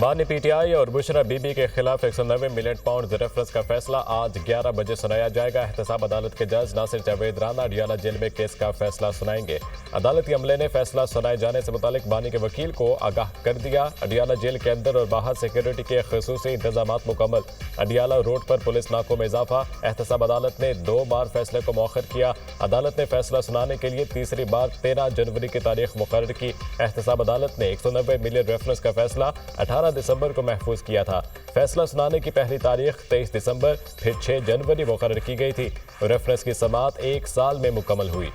बानी पीटीआई और बुशरा बीबी के खिलाफ 190 मिलियन पाउंड रेफरेंस का फैसला आज 11 बजे सुनाया जाएगा। एहतसाब अदालत के जज नासिर जावेद राना अडियाला जेल में केस का फैसला सुनाएंगे। अदालती अमले ने फैसला सुनाए जाने से मुतालिक बानी के वकील को आगाह कर दिया। अडियाला जेल के अंदर और बाहर सिक्योरिटी के खसूसी इंतजाम मुकम्मल। अडियाला रोड पर पुलिस नाकों में इजाफा। एहतसाब अदालत ने 2 बार फैसले को मौखर किया। अदालत ने फैसला सुनाने के लिए तीसरी बार 13 जनवरी की तारीख मुकर्रर की। एहतसाब अदालत ने 190 मिलियन रेफरेंस का फैसला 18 दिसंबर को महफूज किया था। फैसला सुनाने की पहली तारीख 23 दिसंबर फिर 6 जनवरी मुकर्रर की गई थी। रेफरेंस की समाअत 1 साल में मुकम्मल हुई।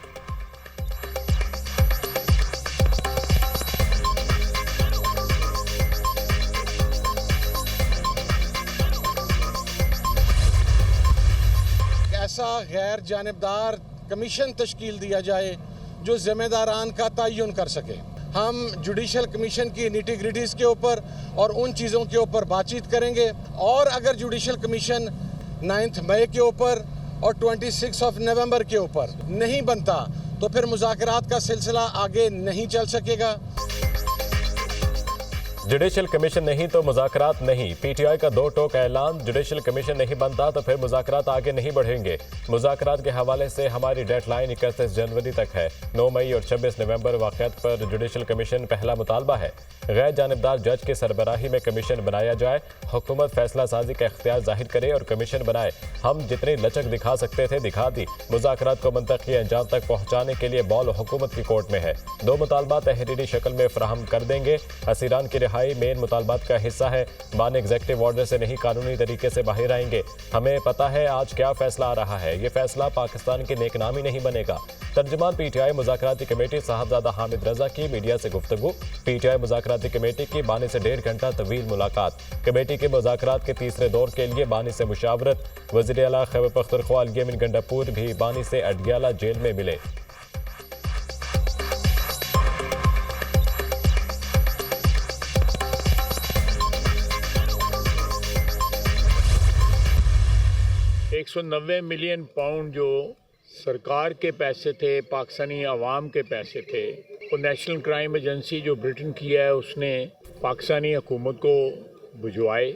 ऐसा गैर जानिबदार कमीशन तश्कील दिया जाए जो जिम्मेदारान का तयन कर सके। हम जुडिशल कमीशन की निटी-ग्रिटीज़ के ऊपर और उन चीज़ों के ऊपर बातचीत करेंगे और अगर जुडिशल कमीशन 9 मई के ऊपर और 26 नवंबर के ऊपर नहीं बनता तो फिर मुज़ाकरात का सिलसिला आगे नहीं चल सकेगा। जुडिशल कमीशन नहीं तो मुज़ाकरात नहीं। पीटीआई का 2 टोक ऐलान। जुडिशल कमीशन नहीं बनता तो फिर मुज़ाकरात आगे नहीं बढ़ेंगे। मुज़ाकरात के हवाले से हमारी डेडलाइन 31 जनवरी तक है। 9 मई और 26 नवंबर वाक़यात पर जुडिशल कमीशन पहला मुतालबा है। गैर जानिबदार जज के सरबराही में कमीशन बनाया जाए। हुकूमत फैसला साजी का इख्तियार जाहिर करे और कमीशन बनाए। हम जितनी लचक दिखा सकते थे दिखा दी। मुज़ाकरात को मंतकी अंजाम तक पहुँचाने के लिए बॉल हुकूमत की कोर्ट में है। 2 मुतालबा तहरीरी शक्ल में फराहम कर देंगे। असीरान की मेन मुतालबात का हिस्सा है। बानी एग्जेक्टिव ऑर्डर से नहीं कानूनी तरीके से बाहर आएंगे। हमें पता है आज क्या फैसला आ रहा है। ये फैसला पाकिस्तान की नेकनामी नहीं बनेगा। तर्जुमान पीटीआई मुज़ाकराती कमेटी साहबजादा हामिद रजा की मीडिया से गुफ्तगू। पीटीआई मुज़ाकराती कमेटी की बानी से 1.5 घंटा तवील मुलाकात। कमेटी के मुज़ाकरात के तीसरे दौर के लिए बानी से मुशावरत। वज़ीर आला खैबर पख्तूनख्वा अलयमीन गंडापुर भी बानी से अडियाला जेल में मिले। £190 मिलियन जो सरकार के पैसे थे, पाकिस्तानी आवाम के पैसे थे, वो नेशनल क्राइम एजेंसी जो ब्रिटेन की है उसने पाकिस्तानी हुकूमत को भिजवाए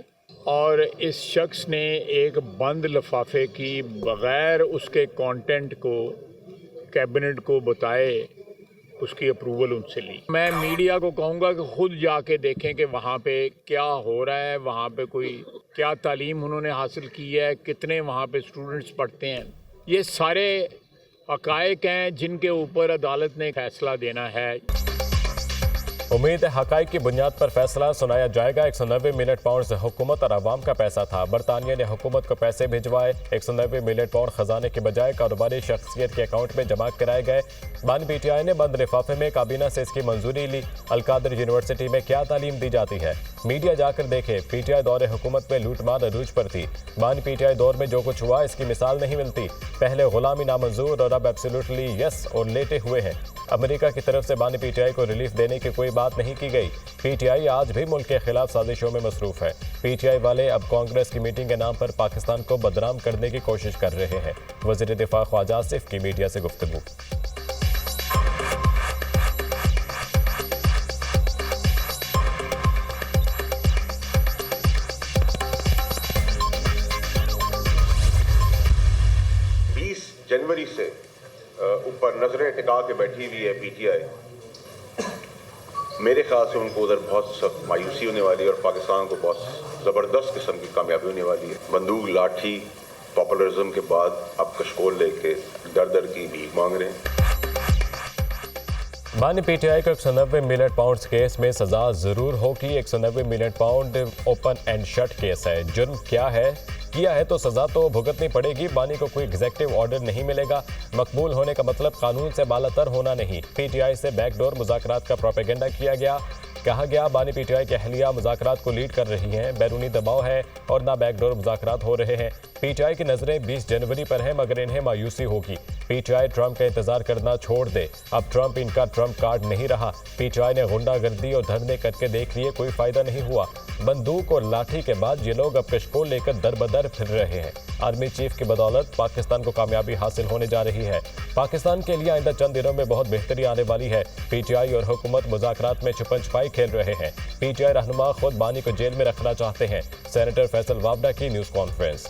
और इस शख्स ने एक बंद लिफाफे की बग़ैर उसके कंटेंट को कैबिनेट को बताए उसकी अप्रूवल उनसे ली। मैं मीडिया को कहूँगा कि ख़ुद जाके देखें कि वहाँ पे क्या हो रहा है, वहाँ पे कोई क्या तालीम उन्होंने हासिल की है, कितने वहाँ पे स्टूडेंट्स पढ़ते हैं। ये सारे हक़ाइक़ हैं जिनके ऊपर अदालत ने फैसला देना है। उम्मीद है हक़ाइक़ की बुनियाद पर फैसला सुनाया जाएगा। 190 मिलियन पाउंड से हुकूमत और आवाम का पैसा था। बरतानिया ने हुकूमत को पैसे भिजवाए। 190 मिलियन पाउंड खजाने के बजाय कारोबारी शख्सियत के अकाउंट में जमा कराए गए। बानी पीटीआई ने बंद लिफाफे में काबीना से इसकी मंजूरी ली। अलकादर यूनिवर्सिटी में क्या तालीम दी जाती है, मीडिया जाकर देखे। पीटीआई दौरे हुकूमत में लूटमार अरूज पर थी। बानी पीटीआई दौर में जो कुछ हुआ इसकी मिसाल नहीं मिलती। पहले गुलामी नामंजूर और अब एब्सोल्युटली यस और लेटे हुए हैं। अमेरिका की तरफ से बानी पीटीआई को रिलीफ देने की कोई बात नहीं की गई। पीटीआई आज भी मुल्क के खिलाफ साजिशों में मसरूफ है। पीटीआई वाले अब कांग्रेस की मीटिंग के नाम पर पाकिस्तान को बदनाम करने की कोशिश कर रहे हैं। वज़ीर दिफा ख्वाजा आसिफ की मीडिया से गुफ्तगू। जनवरी से ऊपर नजरें टिका के बैठी हुई है पीटीआई। मेरे ख्याल से उनको उधर बहुत सख्त मायूसी होने वाली है और पाकिस्तान को बहुत ज़बरदस्त किस्म की कामयाबी होने वाली है। बंदूक लाठी पॉपुलरिज्म के बाद अब कशकोल लेके दर दर की भीख मांग रहे हैं। बानी पीटीआई को 190 मिलियन पाउंड केस में सजा जरूर होगी। 190 million pound open and shut case है। जुर्म क्या है, किया है तो सजा तो भुगतनी पड़ेगी। बानी को कोई एग्जेक्टिव ऑर्डर नहीं मिलेगा। मकबूल होने का मतलब कानून से बालातर होना नहीं। पीटीआई से बैकडोर मुज़ाकरात का प्रोपेगेंडा किया गया। कहा गया बानी पीटीआई की अहलिया मुज़ाकरात को लीड कर रही हैं। बैरूनी दबाव है और ना बैकडोर मुज़ाकरात हो रहे हैं। पीटीआई की नज़रें 20 जनवरी पर हैं मगर इन्हें मायूसी होगी। पीटीआई ट्रंप का इंतजार करना छोड़ दे। अब ट्रंप इनका ट्रंप कार्ड नहीं रहा। पीटीआई ने गुंडागर्दी और धरने करके देख लिए, कोई फायदा नहीं हुआ। बंदूक और लाठी के बाद ये लोग अब कशकोल लेकर दर बदर फिर रहे हैं। आर्मी चीफ की बदौलत पाकिस्तान को कामयाबी हासिल होने जा रही है। पाकिस्तान के लिए आइंदा चंद दिनों में बहुत बेहतरी आने वाली है। पीटीआई और हुकूमत मुज़ाकरात में छुपन छुपाई खेल रहे हैं। पीटीआई रहनुमा खुद बानी को जेल में रखना चाहते हैं। सेनेटर फैसल वावडा की न्यूज कॉन्फ्रेंस।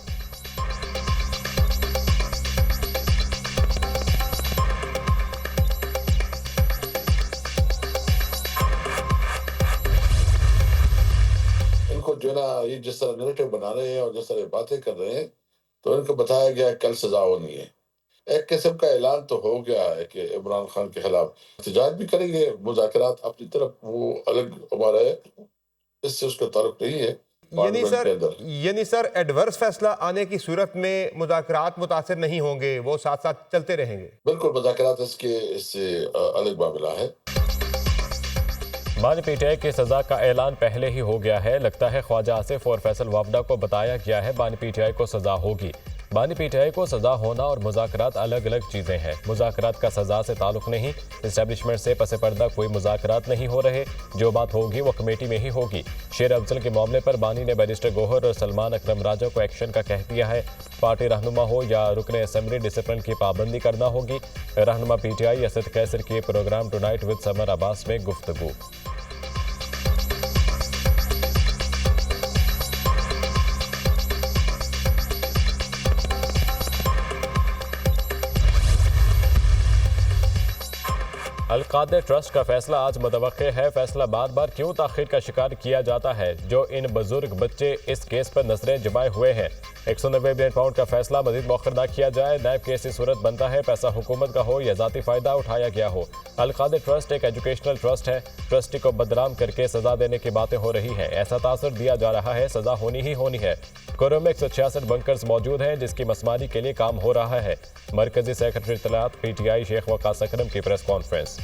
इनको जो ना ये जिस तरह नैरेटिव बना रहे हैं और जिस तरह बातें कर रहे हैं, तो इनको बताया गया कल सजा होनी है। एक किस्म का ऐलान तो हो गया है कि इमरान खान के खिलाफ एहतजाज भी करेंगे, मुज़ाकरात अपनी तरफ वो अलग हमारा है, इससे उसका ताल्लुक नहीं है। यानी सर एडवर्स फैसला आने की सूरत में मुज़ाकरात मुतासिर नहीं होंगे, वो साथ साथ चलते रहेंगे। बिल्कुल, मुज़ाकरात इससे अलग मामला है। बानी पीटीआई की सजा का ऐलान पहले ही हो गया है। लगता है ख्वाजा आसिफ और फैसल वावडा को बताया गया है बानी पीटीआई को सजा होगी। बानी पीटीआई को सजा होना और मुज़ाकरात अलग अलग चीजें हैं। मुज़ाकरात का सजा से ताल्लुक नहीं, इस्टेब्लिशमेंट से पसे पर्दा कोई मुज़ाकरात नहीं हो रहे। जो बात होगी वो कमेटी में ही होगी। शेर अफजल के मामले पर बानी ने बैरिस्टर गोहर और सलमान अकरम राजा को एक्शन का कह दिया है। पार्टी रहनुमा हो या रुकने असेंबली, डिसिप्लिन की पाबंदी करना होगी। रहनुमा पीटीआई असद कैसर के programme tonight with Samar Abbas में गुफ्तगू। अल-कादिर ट्रस्ट का फैसला आज मुतवक्के है। फैसला बार बार क्यों ताखीर का शिकार किया जाता है? जो इन बुजुर्ग बच्चे इस केस पर नजरें जमाए हुए हैं। 190 मिलियन पाउंड का फैसला मजीद मौखर ना किया जाए। नायब केस की सूरत बनता है पैसा हुकूमत का हो या जाती फायदा उठाया गया हो। अल-कादिर ट्रस्ट एक एजुकेशनल ट्रस्ट है। ट्रस्टी को बदनाम करके सजा देने की बातें हो रही हैं। ऐसा तासर दिया जा रहा है सजा होनी ही होनी है। कोरम में 166 बंकर्स मौजूद हैं जिसकी मसमारी के लिए काम हो रहा है। मरकजी सेक्रेटरी इत्तलात पीटीआई शेख वकास अकरम की प्रेस कॉन्फ्रेंस।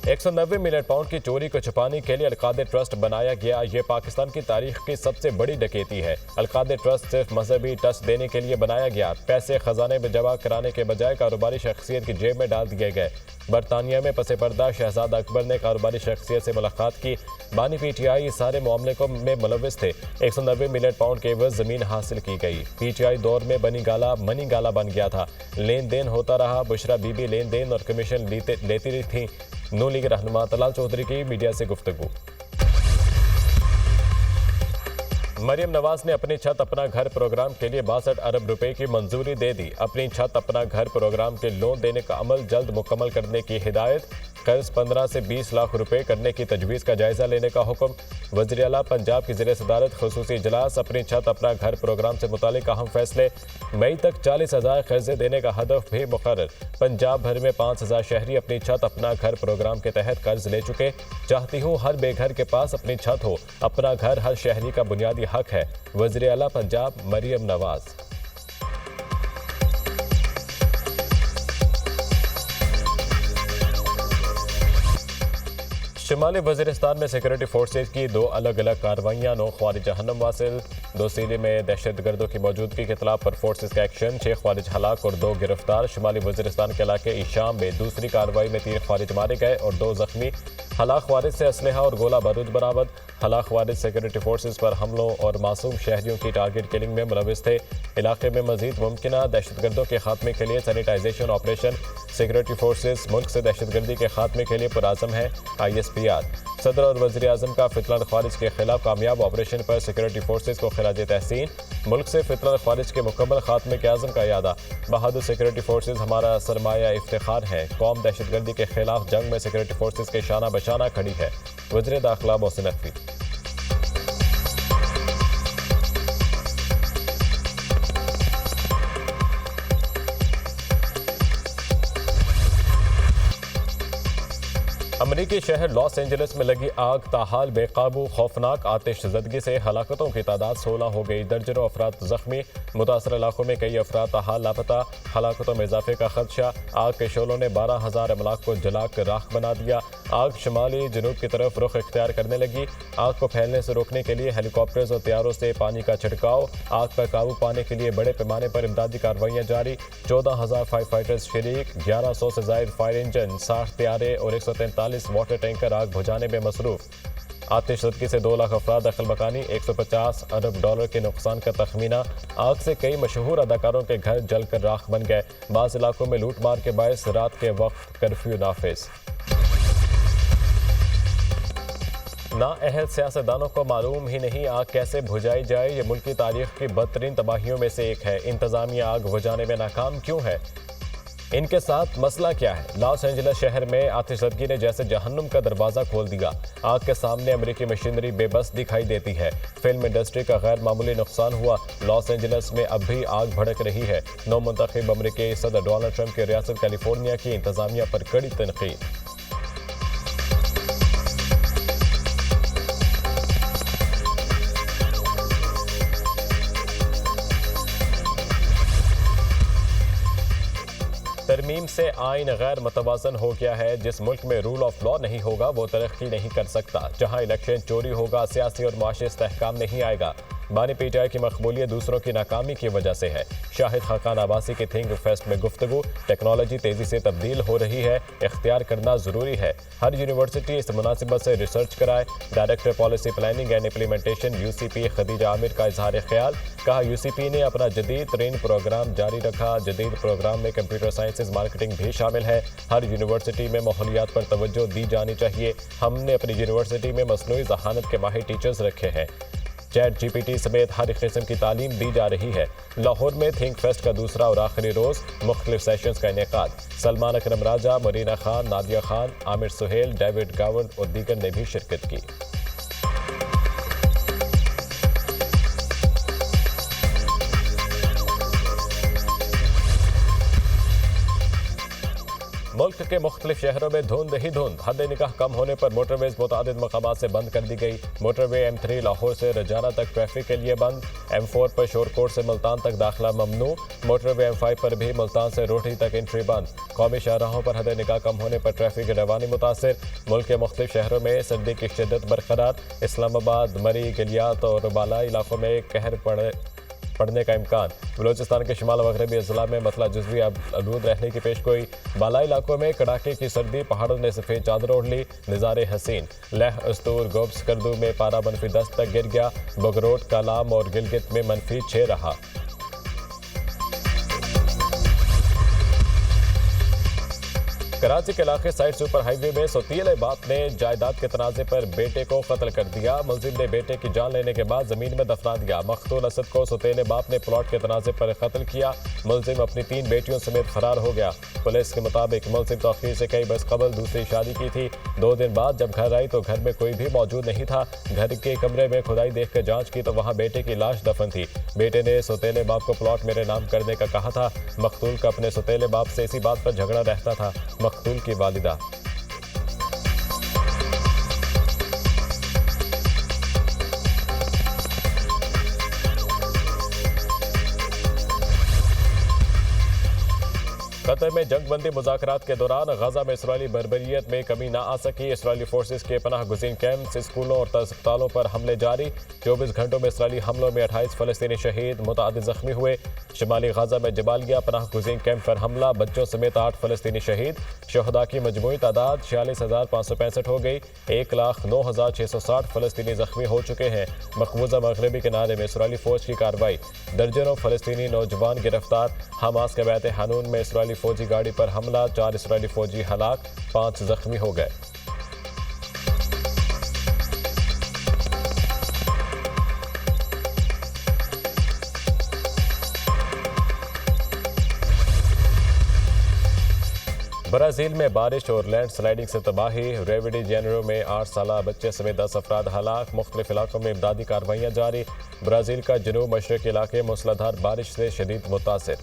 190 मिलियन पाउंड की चोरी को छुपाने के लिए अल-कादिर ट्रस्ट बनाया गया। ये पाकिस्तान की तारीख की सबसे बड़ी डकैती है। अल-कादिर ट्रस्ट सिर्फ मजहबी टच देने के लिए बनाया गया। पैसे खजाने में जमा कराने के बजाय कारोबारी शख्सियत की जेब में डाल दिए गए। बरतानिया में पसे पर्दा शहजादा अकबर ने कारोबारी शख्सियत से मुलाकात की। बानी पीटीआई इस सारे मामले को में मुलविस थे। 190 मिलियन पाउंड के एवज जमीन हासिल की गई। पीटीआई दौर में मनी गाला बन गया था। लेन देन होता रहा। बुशरा बीबी लेन देन और कमीशन लेती रही थी। नून लीग रहनुमा तलाल चौधरी की मीडिया से गुफ्तगू। मरियम नवाज ने अपनी छत अपना घर प्रोग्राम के लिए 62 अरब रुपए की मंजूरी दे दी। अपनी छत अपना घर प्रोग्राम के लोन देने का अमल जल्द मुकम्मल करने की हिदायत। कर्ज 15 से 20 लाख रुपए करने की तजवीज़ का जायजा लेने का हुक्म। वज़ीर आला पंजाब की ज़िले सदारत खुसूसी इजलास। अपनी छत अपना घर प्रोग्राम से मुतालिक अहम फैसले। मई तक 40,000 कर्जे देने का हदफ भी मुकर्रर। पंजाब भर में 5,000 शहरी अपनी छत अपना घर प्रोग्राम के तहत कर्ज ले चुके। चाहती हूँ हर बेघर के पास अपनी छत हो। अपना घर हर शहरी का बुनियादी हक है। वज़ीर आला पंजाब मरियम नवाज। शुमाली वज़ीरिस्तान में सिक्योरिटी फोर्सेज की 2 अलग अलग कार्रवाइयाँ। 9 ख्वारिज जहन्नम वासिल। 2 सीले में दहशतगर्दों की मौजूदगी के खिलाफ पर फोर्सेज का एक्शन। 6 ख्वारिज हलाक और 2 गिरफ्तार। शुमाली वज़ीरिस्तान के इलाके ईशाम में दूसरी कार्रवाई में 3 ख्वारिज मारे गए और 2 जख्मी। हलाक ख्वारिज से असलहा और गोला बारूद बरामद। हलाक ख्वारिज सिक्योरिटी फोर्सेज पर हमलों और मासूम शहरियों की टारगेट किलिंग में मुलविस थे। इलाके में मजीद मुमकिना दहशतगर्दों के खात्मे के लिए सैनिटाइजेशन ऑपरेशन। सिक्योरिटी फोर्सेज मुल्क से दहशतगर्दी के खात्मे के लिए पुराज़म है। ISPR सदर और वज़ीर आज़म का फितनल ख्वारिज के खिलाफ कामयाब ऑपरेशन पर सिक्योरिटी फोर्सेज को खिराज तहसीन। मुल्क से फितनल ख्वारिज के मुकम्मल खात्मे के आज़म का यादा। बहादुर सिक्योरिटी फोर्सेज हमारा सरमाया इफ्तिखार है। कौम दहशतगर्दी के खिलाफ जंग में सिक्योरिटी फोर्सेज के शाना बशाना खड़ी है। वज़ीर दाखिला मोहसिन नकवी। अमरीकी शहर लॉस एंजलिस में लगी आग ताहाल बेकाबू। खौफनाक आतिशज़दगी से हलाकतों की तादाद 16 हो गई। दर्जनों अफराद जख्मी। मुतासर इलाकों में कई अफराद ताहाल लापता। हलाकतों में इजाफे का खदशा। आग के शोलों ने 12,000 अमलाक को जलाकर राख बना दिया। आग शुमाली जनूब की तरफ रुख इख्तियार करने लगी। आग को फैलने से रोकने के लिए हेलीकॉप्टर्स और तैयारों से पानी का छिड़काव। आग पर काबू पाने के लिए बड़े पैमाने पर इमदादी कार्रवाइयाँ जारी। 14,000 फायर फाइटर्स शरीक। 1100 से ज़ायद फायर इंजन, 60 तैयारे और 143 वाटर टैंकर आग बुझाने में मसरूफ। आतिशज़दगी से 2 लाख अफराद दखल मकानी, 150 अरब डॉलर के नुकसान का तखमीना। आग से कई मशहूर अदाकारों के घर जलकर राख बन गए। बाज़ इलाकों में लूट मार के बायस रात के वक्त कर्फ्यू नाफिज। नाअहल सियासतदानों को मालूम ही नहीं आग कैसे बुझाई जाए। ये मुल्क की तारीख की बदतरीन तबाहियों में से एक है। इंतजामिया आग बुझाने में नाकाम क्यों है? इनके साथ मसला क्या है? लॉस एंजलिस शहर में आतिशज़दगी ने जैसे जहन्नुम का दरवाज़ा खोल दिया। आग के सामने अमेरिकी मशीनरी बेबस दिखाई देती है। फिल्म इंडस्ट्री का गैर मामूली नुकसान हुआ। लॉस एंजलिस में अब भी आग भड़क रही है। नौमुंतखब अमेरिकी सदर डोनाल्ड ट्रंप की रियासत कैलिफोर्निया की इंतजामिया पर कड़ी तनकीद। तरमीम से आइन गैर मतवाज़न हो गया है। जिस मुल्क में रूल ऑफ लॉ नहीं होगा वो तरक्की नहीं कर सकता। जहां इलेक्शन चोरी होगा, सियासी और माशी इस्तेहकाम नहीं आएगा। बानी पीटीआई की मकबूलियत दूसरों की नाकामी की वजह से है। शाहिद खाकान आबासी की थिंक फेस्ट में गुफ्तगू। टेक्नोलॉजी तेज़ी से तब्दील हो रही है, इख्तियार करना ज़रूरी है। हर यूनिवर्सिटी इस मुनासिबत से रिसर्च कराए। Director policy planning and implementation UCP Khadija Aamir का इजहार ख्याल। कहा यूसीपी ने अपना जदीद तरीन प्रोग्राम जारी रखा। जदीद प्रोग्राम में कंप्यूटर साइंसेज मार्केटिंग भी शामिल है। हर यूनिवर्सिटी में माहौलियात पर तवज्जो दी जानी चाहिए। हमने अपनी यूनिवर्सिटी में मसनूई ज़हानत के माहिर टीचर्स रखे हैं। चैट जीपीटी समेत हर किस्म की तालीम दी जा रही है। लाहौर में थिंक फेस्ट का दूसरा और आखिरी रोज़ मुख्तलिफ सेशंस का इनेकाद। सलमान अकरम राजा, मरीना खान, नादिया खान, आमिर सुहेल, डेविड गावन और दीगर ने भी शिरकत की। मुल्क के मुख्तलिफ शहरों में धुंध ही धुंध। हद निगाह कम होने पर मोटरवेज मुतादिद मकामात से बंद कर दी गई। मोटरवे M3 लाहौर से रजाना तक ट्रैफिक के लिए बंद। M4 पर शोरकोट से मुल्तान तक दाखिला ममनू। मोटरवे M5 पर भी मुल्तान से रोहड़ी तक एंट्री बंद। कौमी शाहराहों पर हद निगाह कम होने पर ट्रैफिक रवानी मुतासिर। मुल्क के मुख्तलिफ शहरों में सर्दी की शिद्दत बरकरार। इस्लामाबाद, मरी, गलियात और बालाई इलाकों में कहर पड़ने का इम्कान। बलूचिस्तान के शिमाल मगरबी अजला में मतला जुज़वी आलूद रहने की पेशगोई। बालाई इलाकों में कड़ाके की सर्दी, पहाड़ों ने सफ़ेद चादर ओढ़ ली। नज़ारे हसीन। लह, अस्तूर, गोब स्कर्दू में पारा -10 तक गिर गया। बगरोट, कालाम और गिलगित में -6 रहा। कराची के इलाके साइड सुपर हाईवे में सोतीले बाप ने जायदाद के तनाज़े पर बेटे को कत्ल कर दिया। मुलजिम ने बेटे की जान लेने के बाद जमीन में दफना दिया। मकतूल असद को सोतीले बाप ने प्लॉट के तनाज़े पर कत्ल किया। मुलजिम अपनी 3 बेटियों समेत फरार हो गया। पुलिस के मुताबिक मुलजिम तो आखिर से कई बरस कबल दूसरी शादी की थी। 2 दिन बाद जब घर आई तो घर में कोई भी मौजूद नहीं था। घर के कमरे में खुदाई देखकर जांच की तो वहां बेटे की लाश दफन थी। बेटे ने सोतेले बाप को प्लॉट मेरे नाम करने का कहा था। मकतूल का अपने सोतेले बाप से इसी बात पर झगड़ा रहता था। मकतूल की वालिदा कतर में जंगबंदी मुज़ाकरात के दौरान गजा में इसराइली बर्बरियत में कमी ना आ सकी। इसराइली फोर्सेस के पनाह गुज़ीन कैंप्स, स्कूलों और अस्पतालों पर हमले जारी। 24 घंटों में इसराइली हमलों में 28 फ़लस्तीनी शहीद, मुतअद्दिद ज़ख्मी हुए। शिमाली गजा में जबालिया पनाह गुज़ीन कैंप पर हमला, बच्चों समेत 8 फ़लस्तीनी शहीद। शहदा की मजमूई तादाद 46,565 हो गई। 1,09,660 फ़लस्तीनी ज़ख्मी हो चुके हैं। मकबूजा मगरबी किनारे में इसराइली फ़ौज की कार्रवाई, दर्जनों फ़लस्तीनी नौजवान गिरफ्तार। हमास के बैत हानून में इसराइली फौजी गाड़ी पर हमला, 4 इसराइली फौजी हलाक, 5 जख्मी हो गए। ब्राज़ील में बारिश और लैंड स्लाइडिंग से तबाही। रियो डी जेनेरो में 8 साला बच्चे समेत 10 अफराद हलाक। मुख्तलिफ इलाकों में इमदादी कार्रवाइयाँ जारी। ब्राज़ील का जनूब मशरक़ी इलाके मूसलाधार बारिश से शदीद मुतासिर।